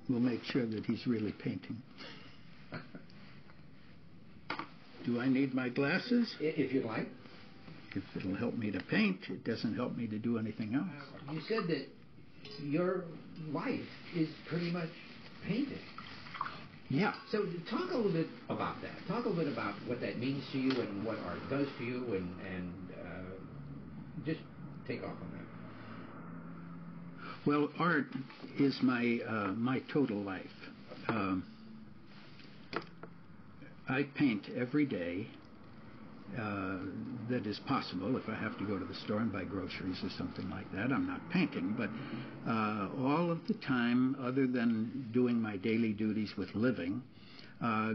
we'll make sure that he's really painting. Do I need my glasses? If you'd like. If it'll help me to paint, it doesn't help me to do anything else. You said that your life is pretty much painting. Yeah. So talk a little bit about that. Talk a little bit about what that means to you and what art does to you, and just take off on that. Well, art is my total life. I paint every day that is possible. If I have to go to the store and buy groceries or something like that, I'm not painting. But all of the time, other than doing my daily duties with living,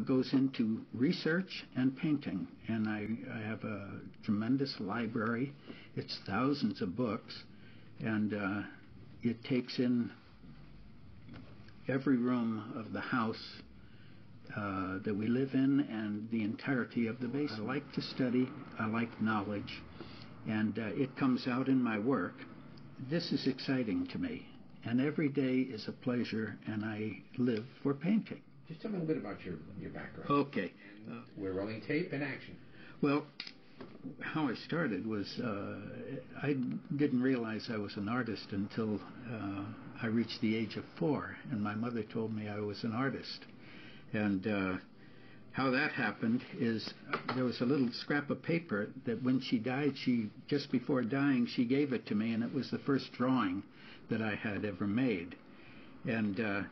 goes into research and painting. And I have a tremendous library. It's thousands of books. And it takes in every room of the house that we live in and the entirety of the base. I like to study, I like knowledge, and it comes out in my work. This is exciting to me, and every day is a pleasure, and I live for painting. Just tell me a little bit about your background. Okay. We're rolling tape and action. Well, how I started was I didn't realize I was an artist until I reached the age of 4, and my mother told me I was an artist. And how that happened is there was a little scrap of paper that when she died, just before dying, she gave it to me, and it was the first drawing that I had ever made. And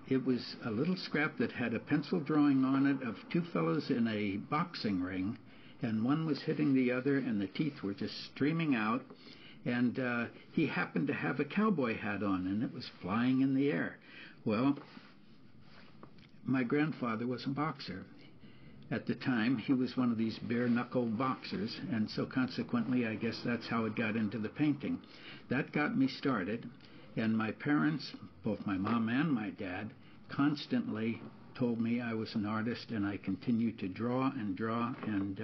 it was a little scrap that had a pencil drawing on it of two fellows in a boxing ring, and one was hitting the other, and the teeth were just streaming out. And he happened to have a cowboy hat on, and it was flying in the air. Well, my grandfather was a boxer. At the time, he was one of these bare-knuckle boxers, and so consequently, I guess that's how it got into the painting. That got me started, and my parents, both my mom and my dad, constantly told me I was an artist, and I continued to draw, and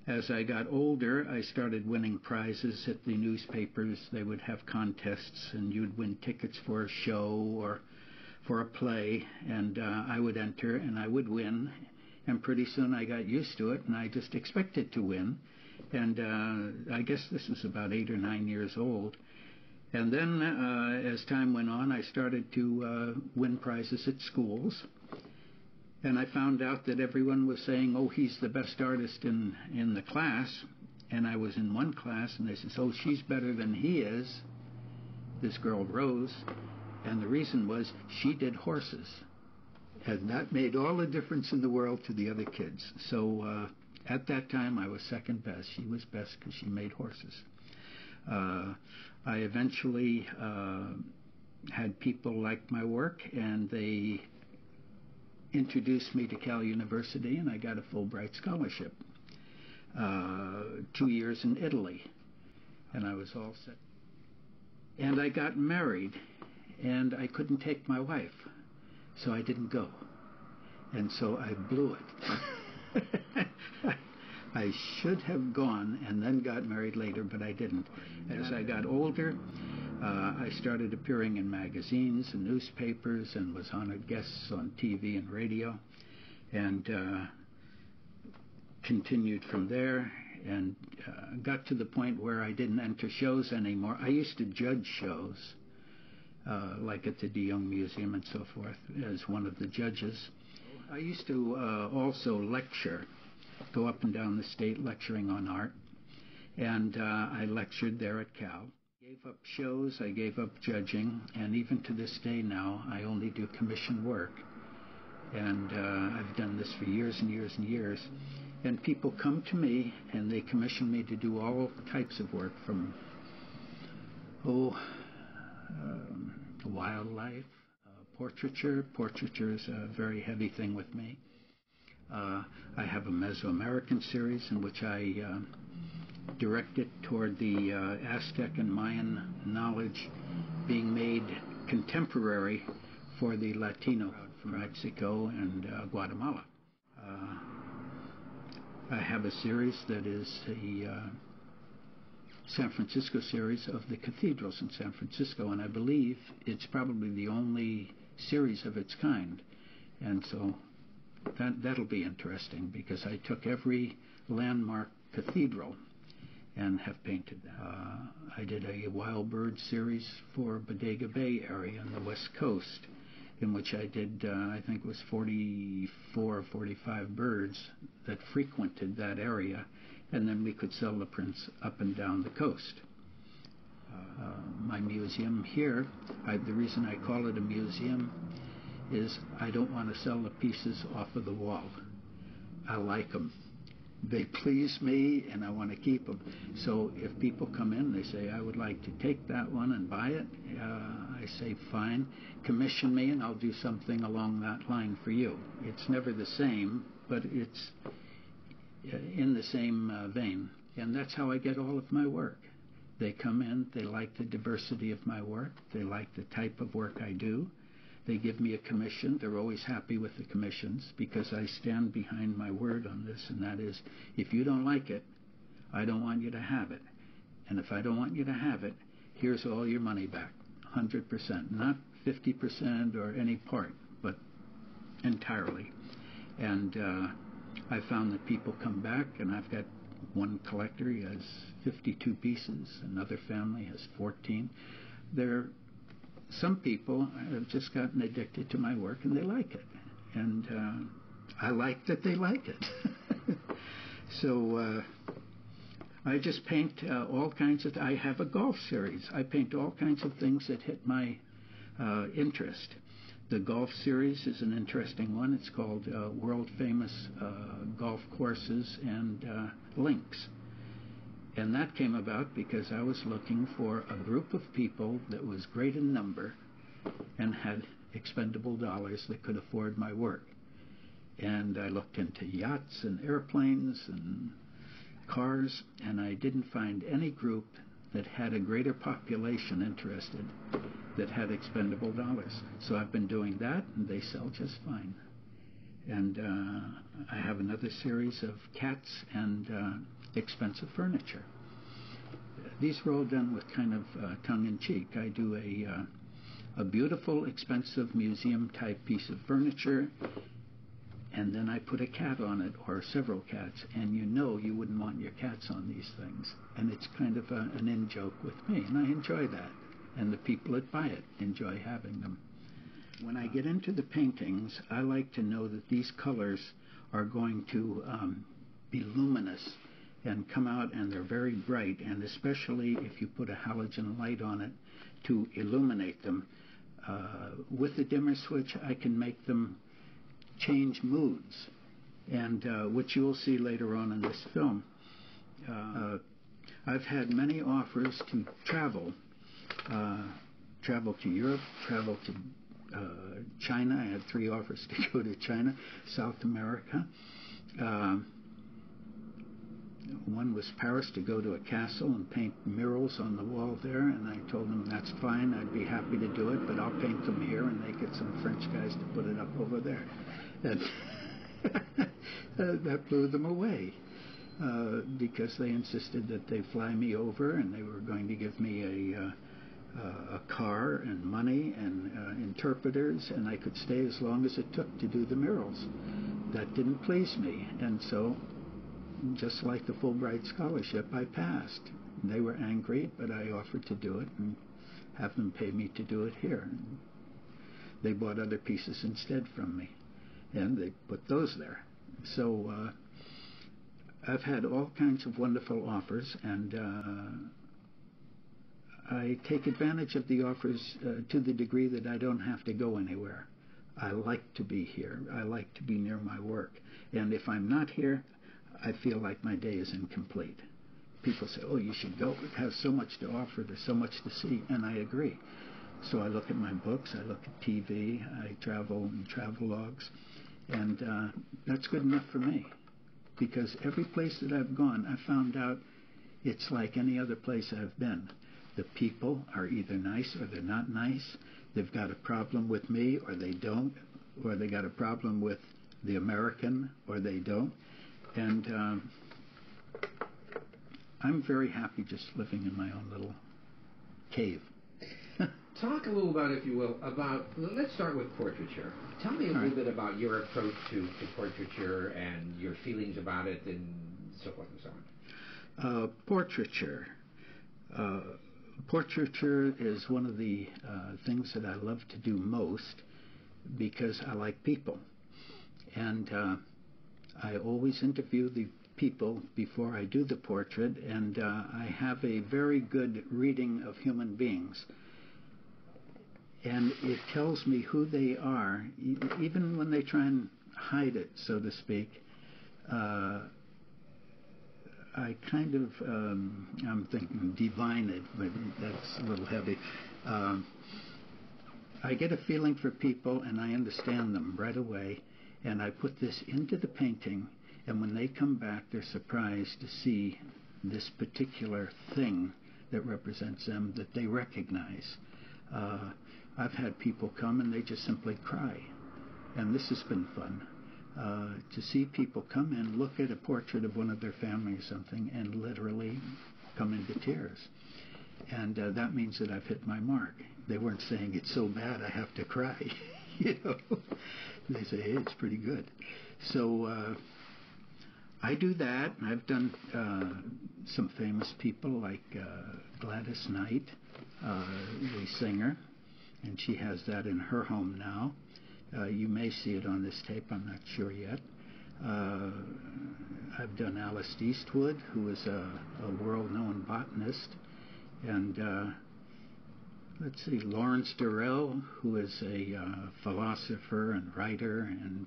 as I got older, I started winning prizes at the newspapers. They would have contests, and you'd win tickets for a show or for a play, and I would enter and I would win, and pretty soon I got used to it, and I just expected to win. And I guess this was about 8 or 9 years old. And then as time went on, I started to win prizes at schools, and I found out that everyone was saying, oh, he's the best artist in the class. And I was in one class, and they said, oh, she's better than he is, this girl Rose. And the reason was she did horses. And that made all the difference in the world to the other kids. So at that time, I was second best. She was best because she made horses. I eventually had people like my work, and they introduced me to Cal University, and I got a Fulbright scholarship. 2 years in Italy, and I was all set. And I got married, and I couldn't take my wife, so I didn't go. And so I blew it. I should have gone and then got married later, but I didn't. As I got older, I started appearing in magazines and newspapers and was honored guests on TV and radio, and continued from there, and got to the point where I didn't enter shows anymore. I used to judge shows, like at the De Young Museum and so forth, as one of the judges. I used to also lecture, go up and down the state lecturing on art, and I lectured there at Cal. Gave up shows, I gave up judging, and even to this day now, I only do commission work. And I've done this for years and years and years. And people come to me, and they commission me to do all types of work, from, wildlife, portraiture. Portraiture is a very heavy thing with me. I have a Mesoamerican series in which I directed toward the Aztec and Mayan knowledge being made contemporary for the Latino crowd from Mexico and Guatemala. I have a series that is a San Francisco series of the cathedrals in San Francisco, and I believe it's probably the only series of its kind. And so that'll be interesting, because I took every landmark cathedral and have painted that. I did a wild bird series for Bodega Bay area on the west coast, in which I did, I think it was 44 or 45 birds that frequented that area, and then we could sell the prints up and down the coast. My museum here, the reason I call it a museum is I don't want to sell the pieces off of the wall. I like them. They please me, and I want to keep them. So if people come in, they say, I would like to take that one and buy it, I say, fine, commission me, and I'll do something along that line for you. It's never the same, but it's in the same vein. And that's how I get all of my work. They come in, they like the diversity of my work, they like the type of work I do. They give me a commission. They're always happy with the commissions, because I stand behind my word on this, and that is, if you don't like it, I don't want you to have it. And if I don't want you to have it, here's all your money back, 100%, not 50% or any part, but entirely. And I found that people come back, and I've got one collector, he has 52 pieces, another family has 14. Some people have just gotten addicted to my work, and they like it. And I like that they like it. So I just paint all kinds of... I have a golf series. I paint all kinds of things that hit my interest. The golf series is an interesting one. It's called World Famous Golf Courses and Links. And that came about because I was looking for a group of people that was great in number and had expendable dollars that could afford my work. And I looked into yachts and airplanes and cars, and I didn't find any group that had a greater population interested that had expendable dollars. So I've been doing that, and they sell just fine. And I have another series of cats and expensive furniture. These were all done with kind of tongue-in-cheek. I do a beautiful, expensive museum-type piece of furniture, and then I put a cat on it, or several cats, and you wouldn't want your cats on these things. And it's kind of an in-joke with me, and I enjoy that. And the people that buy it enjoy having them. When I get into the paintings, I like to know that these colors are going to be luminous and come out, and they're very bright, and especially if you put a halogen light on it to illuminate them. With the dimmer switch, I can make them change moods, and which you'll see later on in this film. I've had many offers to travel to Europe, travel to China. I had 3 offers to go to China, South America. One was Paris, to go to a castle and paint murals on the wall there, and I told them that's fine, I'd be happy to do it, but I'll paint them here, and they get some French guys to put it up over there. And that blew them away, because they insisted that they fly me over, and they were going to give me a car and money and interpreters, and I could stay as long as it took to do the murals. That didn't please me, and so, just like the Fulbright scholarship, I passed. They were angry, but I offered to do it and have them pay me to do it here. They bought other pieces instead from me, and they put those there. So I've had all kinds of wonderful offers, and I take advantage of the offers to the degree that I don't have to go anywhere. I like to be here. I like to be near my work. And if I'm not here, I feel like my day is incomplete. People say, oh, you should go. It has so much to offer. There's so much to see. And I agree. So I look at my books. I look at TV. I travel in travel logs. And that's good enough for me. Because every place that I've gone, I found out it's like any other place I've been. The people are either nice or they're not nice. They've got a problem with me or they don't. Or they got a problem with the American or they don't. And I'm very happy just living in my own little cave. Talk a little about, if you will, let's start with portraiture. Tell me a little bit about your approach to portraiture and your feelings about it and so forth and so on. Portraiture. Portraiture is one of the things that I love to do most because I like people. And I always interview the people before I do the portrait, and I have a very good reading of human beings. And it tells me who they are, even when they try and hide it, so to speak. I kind of, I'm thinking divine it, but that's a little heavy. I get a feeling for people, and I understand them right away, and I put this into the painting, and when they come back, they're surprised to see this particular thing that represents them that they recognize. I've had people come and they just simply cry, and this has been fun. To see people come in, look at a portrait of one of their family or something, and literally come into tears. And that means that I've hit my mark. They weren't saying, it's so bad I have to cry. You know, they say, hey, it's pretty good. So I do that. I've done some famous people like Gladys Knight, the singer, and she has that in her home now. You may see it on this tape, I'm not sure yet. I've done Alice Eastwood, who is a world-known botanist, and let's see, Lawrence Durrell, who is a philosopher and writer and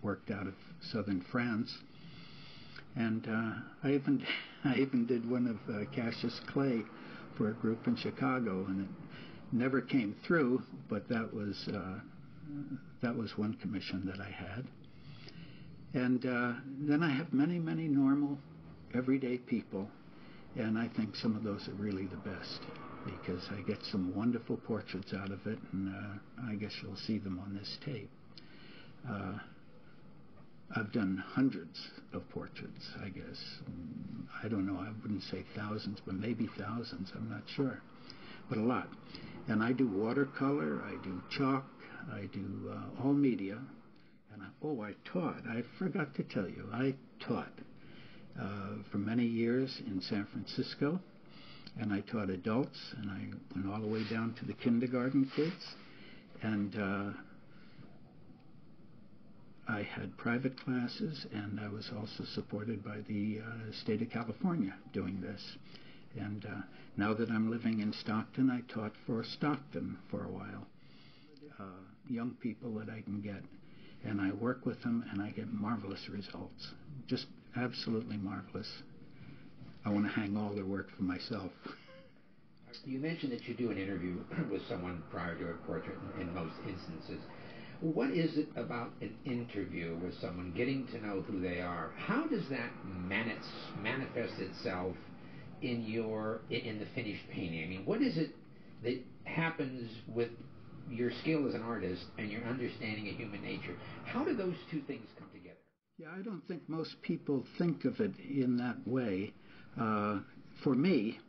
worked out of southern France. And I even did one of Cassius Clay for a group in Chicago, and it never came through, but that was one commission that I had. And then I have many, many normal, everyday people, and I think some of those are really the best because I get some wonderful portraits out of it, and I guess you'll see them on this tape. I've done hundreds of portraits, I guess. I don't know, I wouldn't say thousands, but maybe thousands, I'm not sure, but a lot. And I do watercolor, I do chalk, I do all media. And I taught. I forgot to tell you, I taught for many years in San Francisco, and I taught adults, and I went all the way down to the kindergarten kids, and I had private classes, and I was also supported by the state of California doing this. And now that I'm living in Stockton, I taught for Stockton for a while. Young people that I can get, and I work with them, and I get marvelous results. Just absolutely marvelous. I want to hang all their work for myself. You mentioned that you do an interview with someone prior to a portrait in most instances. What is it about an interview with someone, getting to know who they are? How does that manifest itself in the finished painting? I mean, what is it that happens with your skill as an artist and your understanding of human nature? How do those two things come together? Yeah, I don't think most people think of it in that way. For me,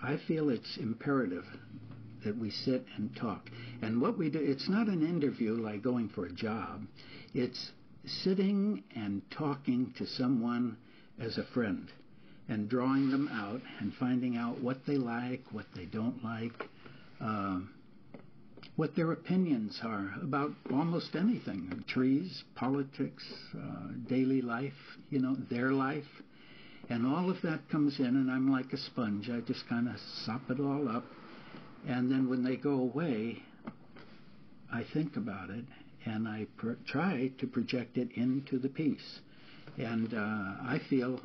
I feel it's imperative that we sit and talk. And what we do, it's not an interview like going for a job. It's sitting and talking to someone as a friend and drawing them out and finding out what they like, what they don't like, what their opinions are about almost anything, trees, politics, daily life, their life. And all of that comes in, and I'm like a sponge. I just kind of sop it all up. And then when they go away, I think about it, and I try to project it into the piece. And I feel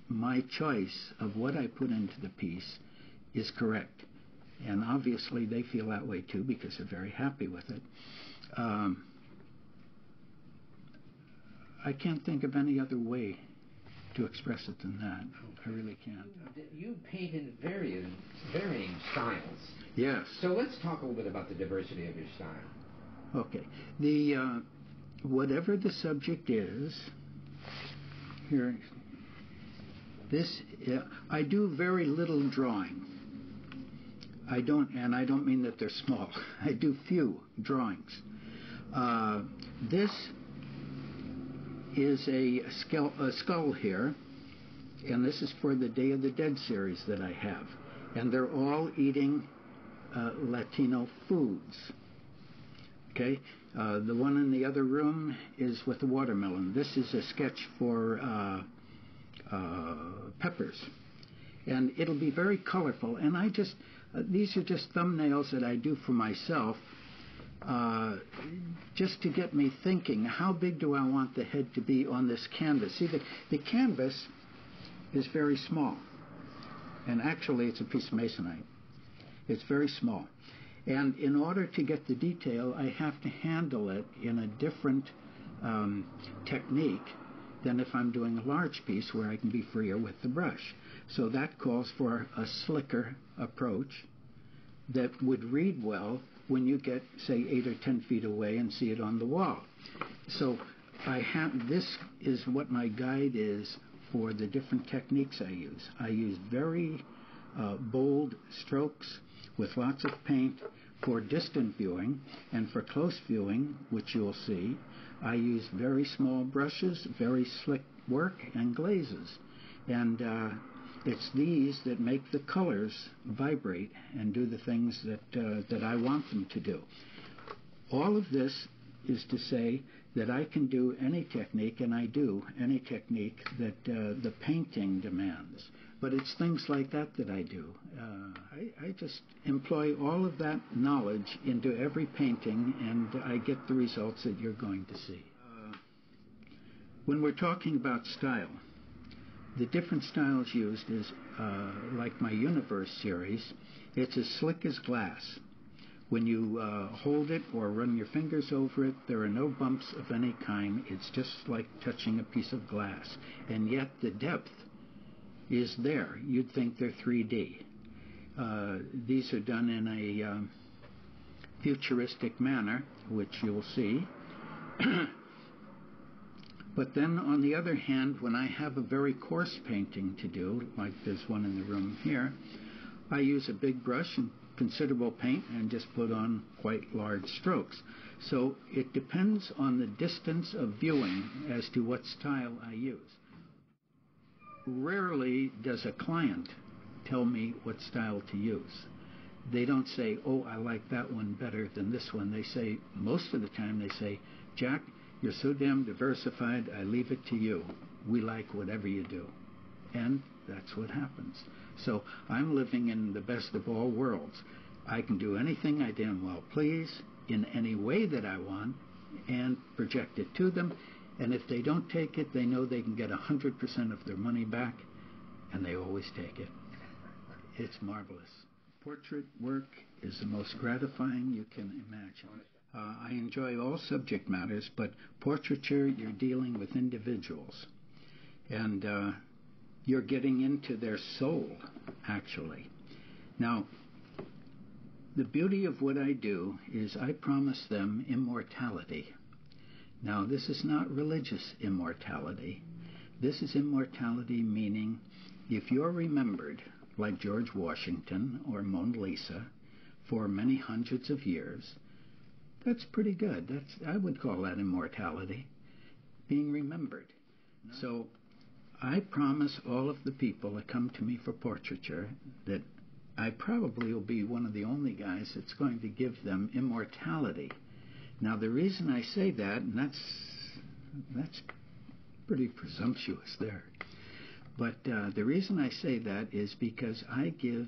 my choice of what I put into the piece is correct. And obviously they feel that way too because they're very happy with it. I can't think of any other way to express it than that. I really can't. You paint in varying styles. Yes. So let's talk a little bit about the diversity of your style. Okay. The whatever the subject is, here, I do very little drawing. I don't mean that they're small. I do few drawings. This is a skull here, and this is for the Day of the Dead series that I have. And they're all eating Latino foods. Okay? The one in the other room is with the watermelon. This is a sketch for peppers. And it'll be very colorful. And these are just thumbnails that I do for myself, just to get me thinking, how big do I want the head to be on this canvas? See, the canvas is very small. And actually, it's a piece of masonite. It's very small. And in order to get the detail, I have to handle it in a different technique than if I'm doing a large piece where I can be freer with the brush. So that calls for a slicker approach that would read well when you get, say, 8 or 10 feet away and see it on the wall. So this is what my guide is for the different techniques I use. I use very bold strokes with lots of paint for distant viewing, and for close viewing, which you'll see, I use very small brushes, very slick work, and glazes. And it's these that make the colors vibrate and do the things that I want them to do. All of this is to say that I can do any technique, and I do any technique that the painting demands. But it's things like that I do. I just employ all of that knowledge into every painting, and I get the results that you're going to see. When we're talking about style, the different styles used is, like my Universe series, it's as slick as glass. When you hold it or run your fingers over it, there are no bumps of any kind. It's just like touching a piece of glass. And yet the depth is there. You'd think they're 3D. These are done in a futuristic manner, which you'll see. But then, on the other hand, when I have a very coarse painting to do, like there's one in the room here, I use a big brush and considerable paint and just put on quite large strokes. So it depends on the distance of viewing as to what style I use. Rarely does a client tell me what style to use. They don't say, oh, I like that one better than this one. They say, most of the time they say, Jack, you're so damn diversified, I leave it to you. We like whatever you do. And that's what happens. So I'm living in the best of all worlds. I can do anything I damn well please in any way that I want and project it to them. And if they don't take it, they know they can get 100% of their money back, and they always take it. It's marvelous. Portrait work is the most gratifying you can imagine. I enjoy all subject matters, but portraiture, you're dealing with individuals. And you're getting into their soul, actually. Now, the beauty of what I do is I promise them immortality. Now, this is not religious immortality. This is immortality meaning if you're remembered, like George Washington or Mona Lisa, for many hundreds of years, that's pretty good. I would call that immortality, being remembered. So I promise all of the people that come to me for portraiture that I probably will be one of the only guys that's going to give them immortality. Now, the reason I say that, and that's pretty presumptuous there, but the reason I say that is because I give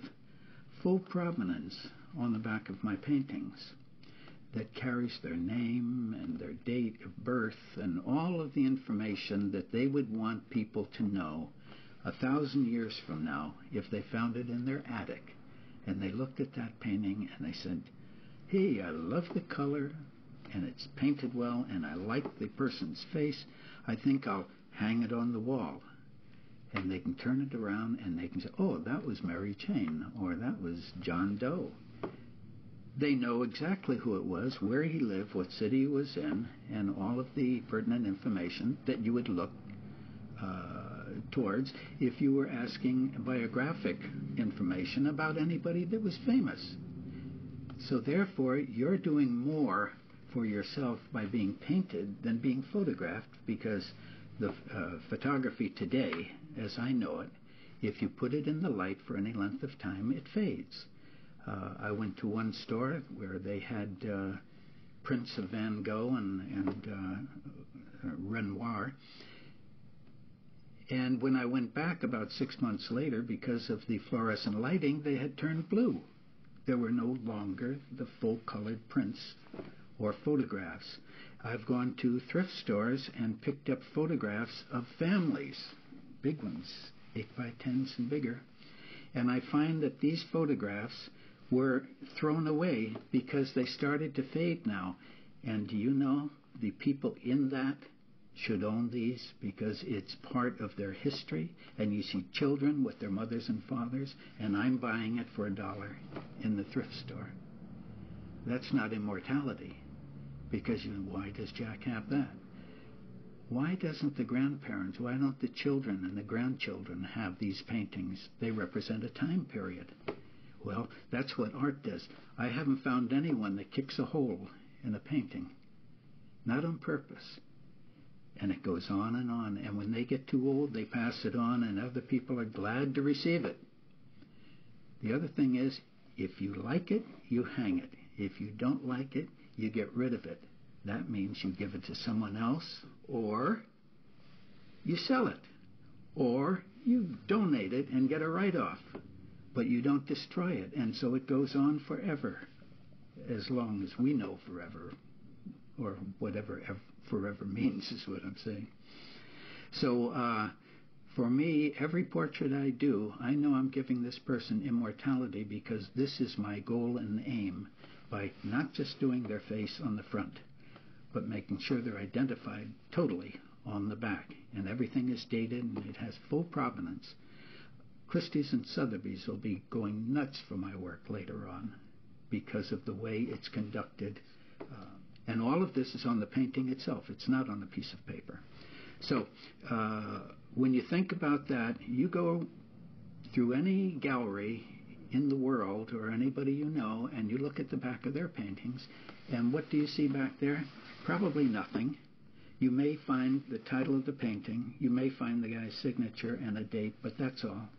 full provenance on the back of my paintings that carries their name and their date of birth and all of the information that they would want people to know 1,000 years from now if they found it in their attic and they looked at that painting and they said, hey, I love the color and it's painted well and I like the person's face. I think I'll hang it on the wall. And they can turn it around and they can say, oh, that was Mary Jane or that was John Doe. They know exactly who it was, where he lived, what city he was in, and all of the pertinent information that you would look towards if you were asking biographic information about anybody that was famous. So therefore, you're doing more for yourself by being painted than being photographed, because the photography today, as I know it, if you put it in the light for any length of time, it fades. I went to one store where they had prints of Van Gogh and Renoir. And when I went back about 6 months later, because of the fluorescent lighting, they had turned blue. There were no longer the full-colored prints or photographs. I've gone to thrift stores and picked up photographs of families, big ones, 8x10s and bigger, and I find that these photographs were thrown away because they started to fade now. And do you know, the people in that should own these, because it's part of their history, and you see children with their mothers and fathers, and I'm buying it for $1 in the thrift store. That's not immortality, because why does Jack have that? Why doesn't the grandparents, why don't the children and the grandchildren have these paintings? They represent a time period. Well, that's what art does. I haven't found anyone that kicks a hole in a painting, not on purpose. And it goes on, and when they get too old, they pass it on, and other people are glad to receive it. The other thing is, if you like it, you hang it. If you don't like it, you get rid of it. That means you give it to someone else, or you sell it, or you donate it and get a write-off. But you don't destroy it, and so it goes on forever, as long as we know forever, or whatever forever means is what I'm saying. So for me, every portrait I do, I know I'm giving this person immortality, because this is my goal and aim, by not just doing their face on the front, but making sure they're identified totally on the back, and everything is dated and it has full provenance. Christie's and Sotheby's will be going nuts for my work later on because of the way it's conducted. And all of this is on the painting itself. It's not on a piece of paper. So when you think about that, you go through any gallery in the world or anybody you know, and you look at the back of their paintings, and what do you see back there? Probably nothing. You may find the title of the painting. You may find the guy's signature and a date, but that's all.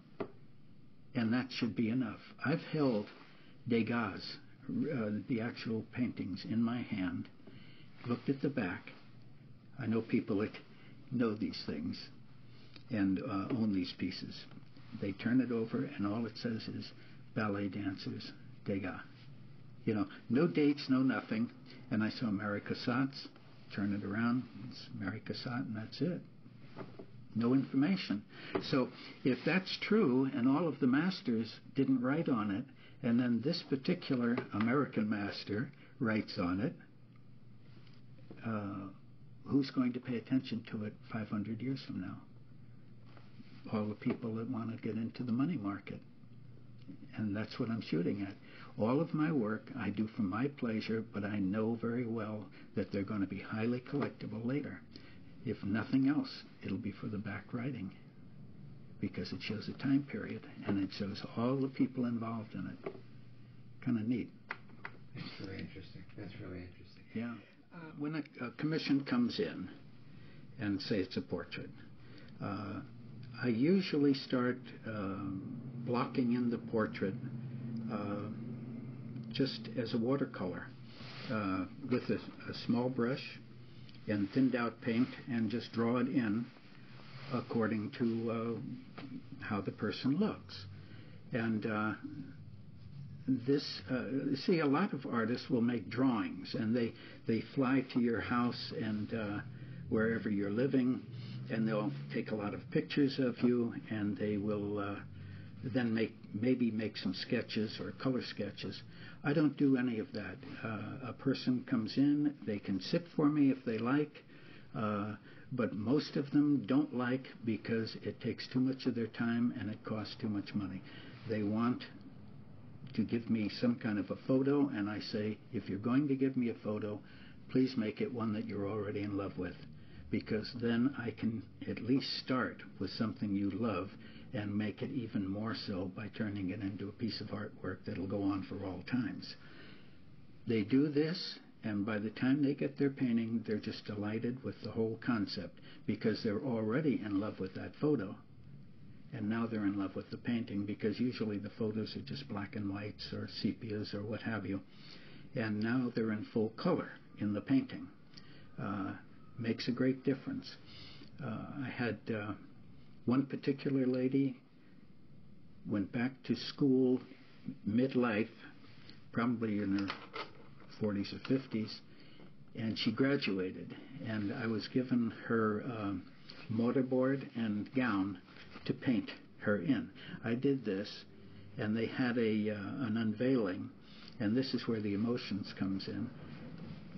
And that should be enough. I've held Degas, the actual paintings, in my hand, looked at the back. I know people that know these things and own these pieces. They turn it over, and all it says is ballet dancers, Degas. You know, no dates, no nothing. And I saw Mary Cassatt's, turn it around, it's Mary Cassatt, and that's it. No information. So if that's true, and all of the masters didn't write on it, and then this particular American master writes on it, who's going to pay attention to it 500 years from now? All the people that want to get into the money market. And that's what I'm shooting at. All of my work I do for my pleasure, but I know very well that they're going to be highly collectible later. If nothing else, it'll be for the back writing, because it shows a time period, and it shows all the people involved in it. Kind of neat. That's really interesting. That's really interesting. Yeah. When a commission comes in, and say it's a portrait, I usually start blocking in the portrait just as a watercolor with a small brush and thinned out paint, and just draw it in according to how the person looks. And see, a lot of artists will make drawings, and they fly to your house and wherever you're living, and they'll take a lot of pictures of you, and they will then maybe make some sketches or color sketches. I don't do any of that. A person comes in, they can sit for me if they like, but most of them don't like, because it takes too much of their time and it costs too much money. They want to give me some kind of a photo, and I say, if you're going to give me a photo, please make it one that you're already in love with, because then I can at least start with something you love and make it even more so by turning it into a piece of artwork that'll go on for all times. They do this, and by the time they get their painting, they're just delighted with the whole concept because they're already in love with that photo. And now they're in love with the painting because usually the photos are just black and whites or sepias or what have you. And now they're in full color in the painting. Makes a great difference. I had one particular lady went back to school midlife, probably in her 40s or 50s, and she graduated. And I was given her mortarboard and gown to paint her in. I did this, and they had an unveiling, and this is where the emotions comes in.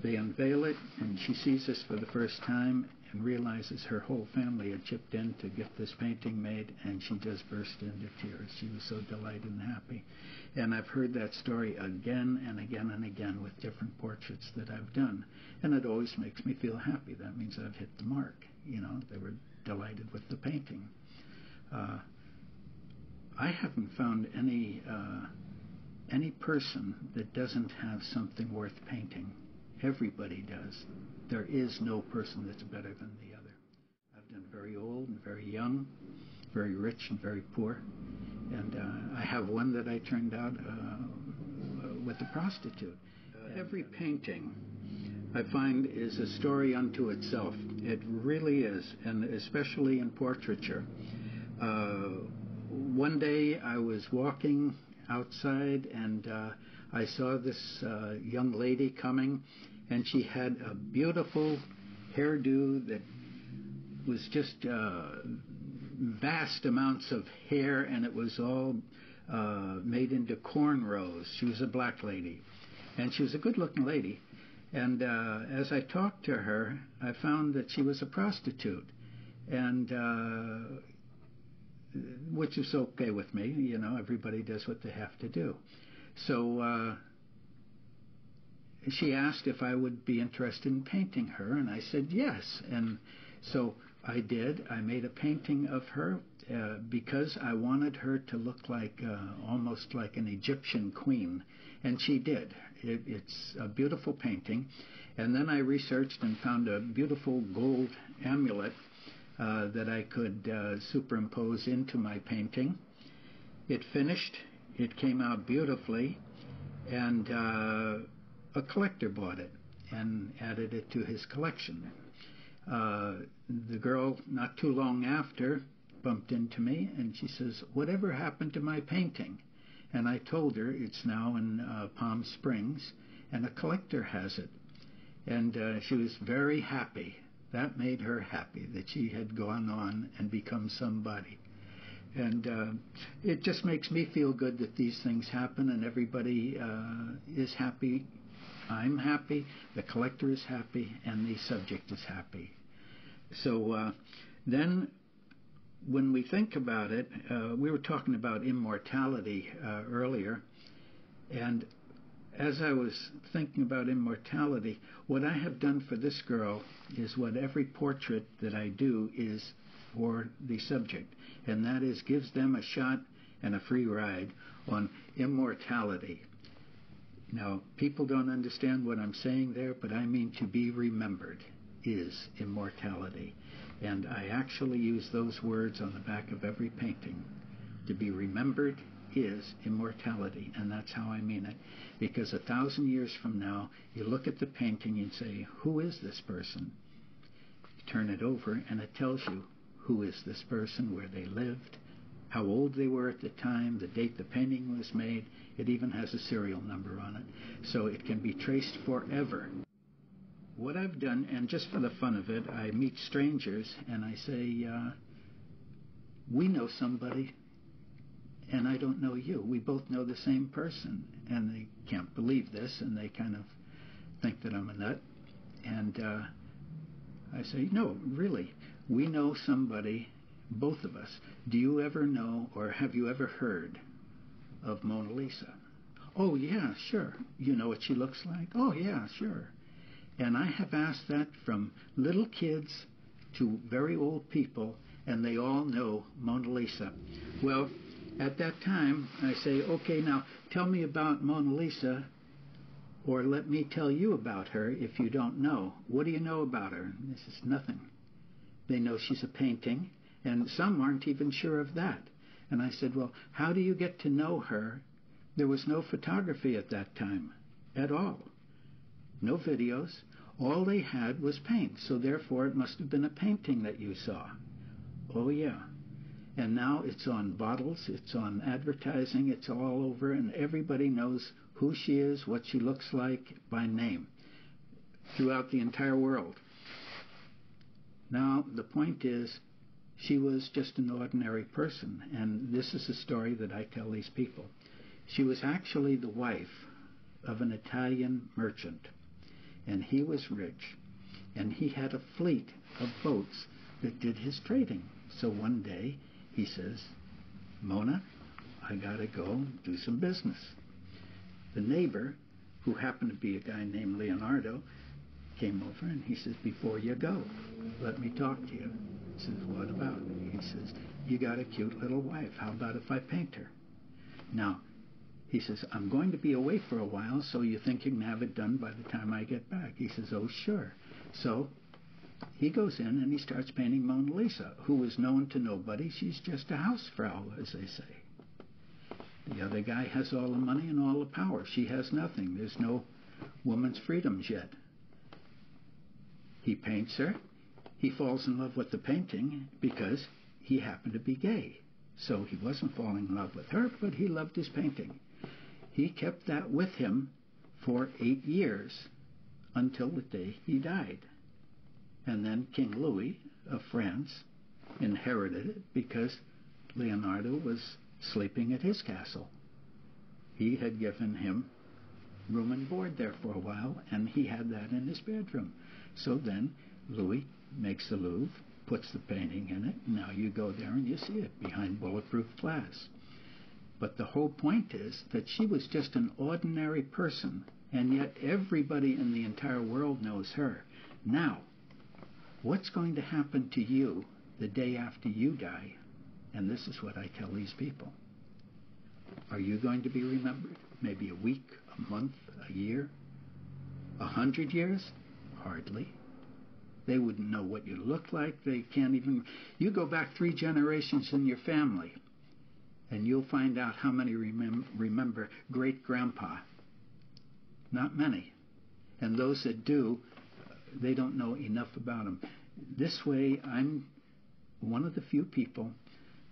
They unveil it, and she sees this for the first time and realizes her whole family had chipped in to get this painting made, and she just burst into tears. She was so delighted and happy. And I've heard that story again and again and again with different portraits that I've done, and it always makes me feel happy. That means I've hit the mark. You know, they were delighted with the painting. I haven't found any person that doesn't have something worth painting. Everybody does. There is no person that's better than the other. I've done very old and very young, very rich and very poor. And I have one that I turned out with a prostitute. Every painting, I find, is a story unto itself. It really is, and especially in portraiture. One day I was walking outside and I saw this young lady coming, and she had a beautiful hairdo that was just vast amounts of hair, and it was all made into cornrows. She was a black lady, and she was a good-looking lady. And as I talked to her, I found that she was a prostitute, and which is okay with me. You know, everybody does what they have to do. So she asked if I would be interested in painting her, and I said yes. And so I did. I made a painting of her because I wanted her to look like almost like an Egyptian queen, and she did. It's a beautiful painting. And then I researched and found a beautiful gold amulet that I could superimpose into my painting. It finished. It came out beautifully, and a collector bought it and added it to his collection. The girl, not too long after, bumped into me, and she says, "Whatever happened to my painting?" And I told her it's now in Palm Springs, and a collector has it. And she was very happy. That made her happy, that she had gone on and become somebody. And it just makes me feel good that these things happen, and everybody is happy. I'm happy, the collector is happy, and the subject is happy. So then when we think about it, we were talking about immortality earlier, and as I was thinking about immortality, what I have done for this girl is what every portrait that I do is for the subject, and that is gives them a shot and a free ride on immortality. Now, people don't understand what I'm saying there, but I mean to be remembered is immortality. And I actually use those words on the back of every painting. To be remembered is immortality, and that's how I mean it. Because 1,000 years from now, you look at the painting and say, who is this person? You turn it over, and it tells you who is this person, where they lived, how old they were at the time, the date the painting was made. It even has a serial number on it. So it can be traced forever. What I've done, and just for the fun of it, I meet strangers and I say, we know somebody, and I don't know you. We both know the same person. And they can't believe this, and they kind of think that I'm a nut. And I say, no, really, we know somebody, both of us. Do you ever know, or have you ever heard of Mona Lisa? Oh, yeah, sure. You know what she looks like? Oh, yeah, sure. And I have asked that from little kids to very old people, and they all know Mona Lisa. Well, at that time, I say, okay, now tell me about Mona Lisa, or let me tell you about her if you don't know. What do you know about her? And this is nothing. They know she's a painting, and some aren't even sure of that. And I said, well, how do you get to know her? There was no photography at that time at all. No videos. All they had was paint, so therefore it must have been a painting that you saw. Oh, yeah. And now it's on bottles, it's on advertising, it's all over, and everybody knows who she is, what she looks like by name throughout the entire world. Now, the point is, she was just an ordinary person, and this is a story that I tell these people. She was actually the wife of an Italian merchant, and he was rich, and he had a fleet of boats that did his trading. So one day he says, Mona, I gotta go do some business. The neighbor, who happened to be a guy named Leonardo, came over and he says, before you go, let me talk to you. He says, what about? He says, you got a cute little wife. How about if I paint her? Now, he says, I'm going to be away for a while, so you think you can have it done by the time I get back? He says, oh, sure. So he goes in and he starts painting Mona Lisa, who is known to nobody. She's just a housefrau, as they say. The other guy has all the money and all the power. She has nothing. There's no woman's freedoms yet. He paints her. He falls in love with the painting because he happened to be gay. So he wasn't falling in love with her, but he loved his painting. He kept that with him for 8 years until the day he died. And then King Louis of France inherited it because Leonardo was sleeping at his castle. He had given him room and board there for a while, and he had that in his bedroom. So then Louis makes the Louvre, puts the painting in it, and now you go there and you see it behind bulletproof glass. But the whole point is that she was just an ordinary person, and yet everybody in the entire world knows her. Now, what's going to happen to you the day after you die? And this is what I tell these people. Are you going to be remembered? Maybe a week, a month, a year, 100 years? Hardly. They wouldn't know what you look like. They can't even... You go back 3 generations in your family, and you'll find out how many remember great-grandpa. Not many. And those that do, they don't know enough about him. This way, I'm one of the few people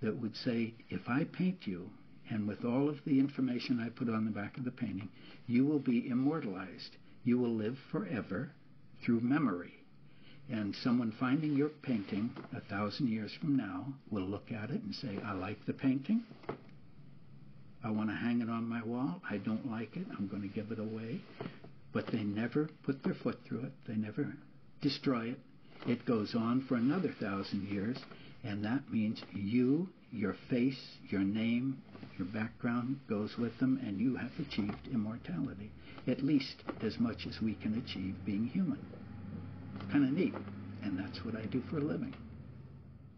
that would say, if I paint you, and with all of the information I put on the back of the painting, you will be immortalized. You will live forever through memory. And someone finding your painting 1,000 years from now will look at it and say, I like the painting. I want to hang it on my wall. I don't like it. I'm going to give it away. But they never put their foot through it. They never destroy it. It goes on for another 1,000 years, and that means you, your face, your name, your background goes with them, and you have achieved immortality, at least as much as we can achieve being human. Kind of neat, and that's what I do for a living.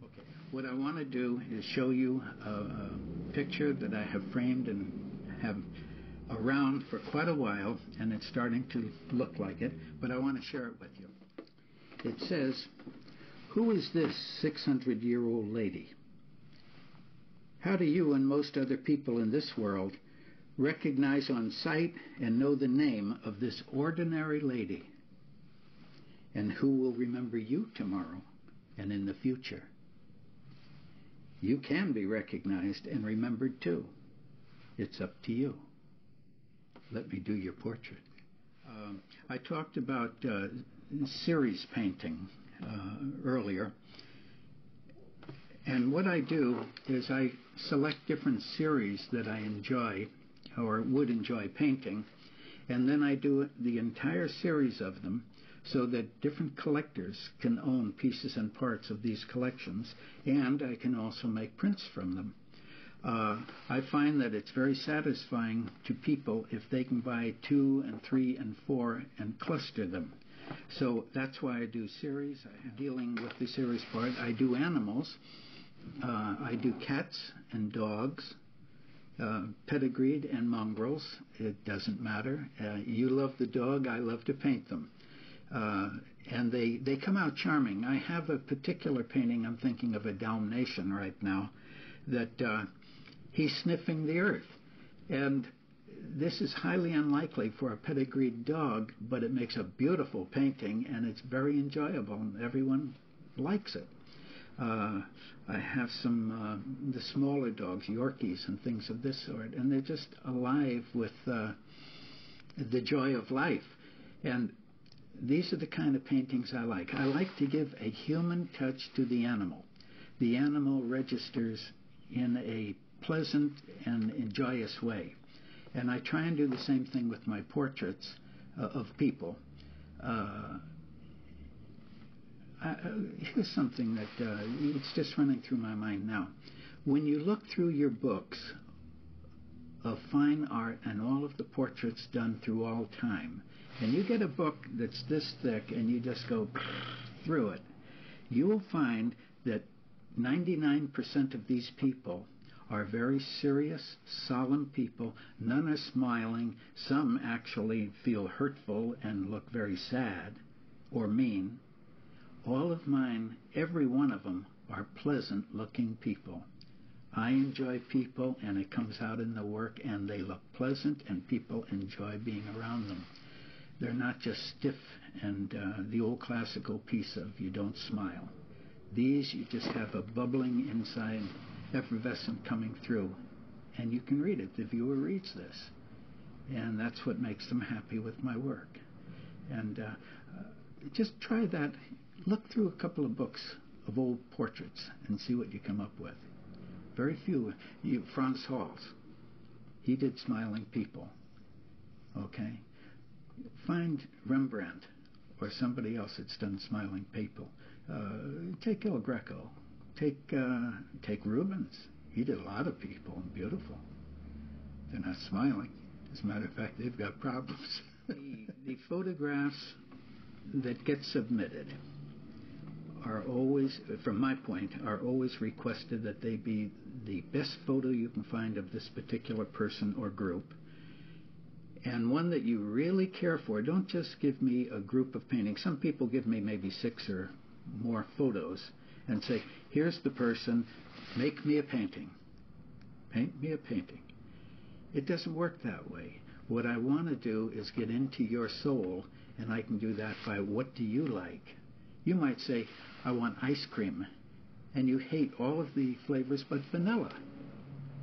Okay, what I want to do is show you a picture that I have framed and have around for quite a while, and it's starting to look like it, but I want to share it with you. It says, who is this 600-year-old lady? How do you and most other people in this world recognize on sight and know the name of this ordinary lady? And who will remember you tomorrow and in the future? You can be recognized and remembered too. It's up to you. Let me do your portrait. I talked about series painting earlier. And what I do is I select different series that I enjoy or would enjoy painting, and then I do the entire series of them so that different collectors can own pieces and parts of these collections, and I can also make prints from them. I find that it's very satisfying to people if they can buy 2 and 3 and 4 and cluster them. So that's why I do series. Dealing with the series part, I do animals. I do cats and dogs, pedigreed and mongrels. It doesn't matter. You love the dog, I love to paint them. And they come out charming. I have a particular painting, I'm thinking of a Dalmatian right now, that he's sniffing the earth. And this is highly unlikely for a pedigreed dog, but it makes a beautiful painting, and it's very enjoyable, and everyone likes it. I have some the smaller dogs, Yorkies and things of this sort, and they're just alive with the joy of life. And these are the kind of paintings I like. I like to give a human touch to the animal. The animal registers in a pleasant and joyous way. And I try and do the same thing with my portraits of people. Here's something that it's just running through my mind now. When you look through your books of fine art and all of the portraits done through all time, and you get a book that's this thick and you just go through it, you will find that 99% of these people are very serious, solemn people. None are smiling. Some actually feel hurtful and look very sad or mean. All of mine, every one of them, are pleasant-looking people. I enjoy people, and it comes out in the work, and they look pleasant, and people enjoy being around them. They're not just stiff and the old classical piece of you don't smile. These, you just have a bubbling inside, effervescent coming through, and you can read it. The viewer reads this, and that's what makes them happy with my work. And just try that. Look through a couple of books of old portraits and see what you come up with. Very few. Franz Hals, he did smiling people. Okay? Find Rembrandt or somebody else that's done smiling people. Take El Greco. Take Rubens. He did a lot of people, and beautiful. They're not smiling. As a matter of fact, they've got problems. The photographs that get submitted are always, from my point, are always requested that they be the best photo you can find of this particular person or group, and one that you really care for. Don't just give me a group of paintings. Some people give me maybe 6 or more photos and say, here's the person, make me a painting. Paint me a painting. It doesn't work that way. What I want to do is get into your soul, and I can do that by what do you like. You might say, I want ice cream, and you hate all of the flavors but vanilla.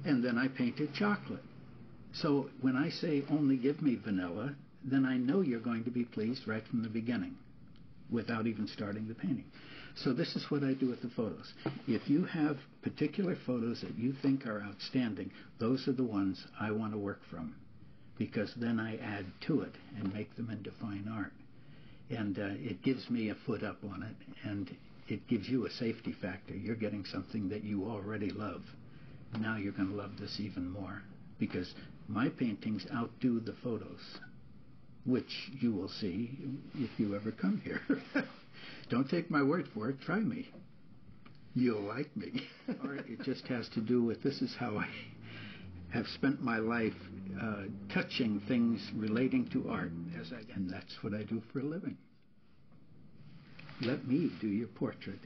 And then I painted chocolate. So when I say only give me vanilla, then I know you're going to be pleased right from the beginning without even starting the painting. So this is what I do with the photos. If you have particular photos that you think are outstanding, those are the ones I want to work from, because then I add to it and make them into fine art. And it gives me a foot up on it, and it gives you a safety factor. You're getting something that you already love. Now you're going to love this even more, because my paintings outdo the photos, which you will see if you ever come here. Don't take my word for it. Try me. You'll like me. Art, it just has to do with, this is how I have spent my life touching things relating to art, and that's what I do for a living. Let me do your portrait.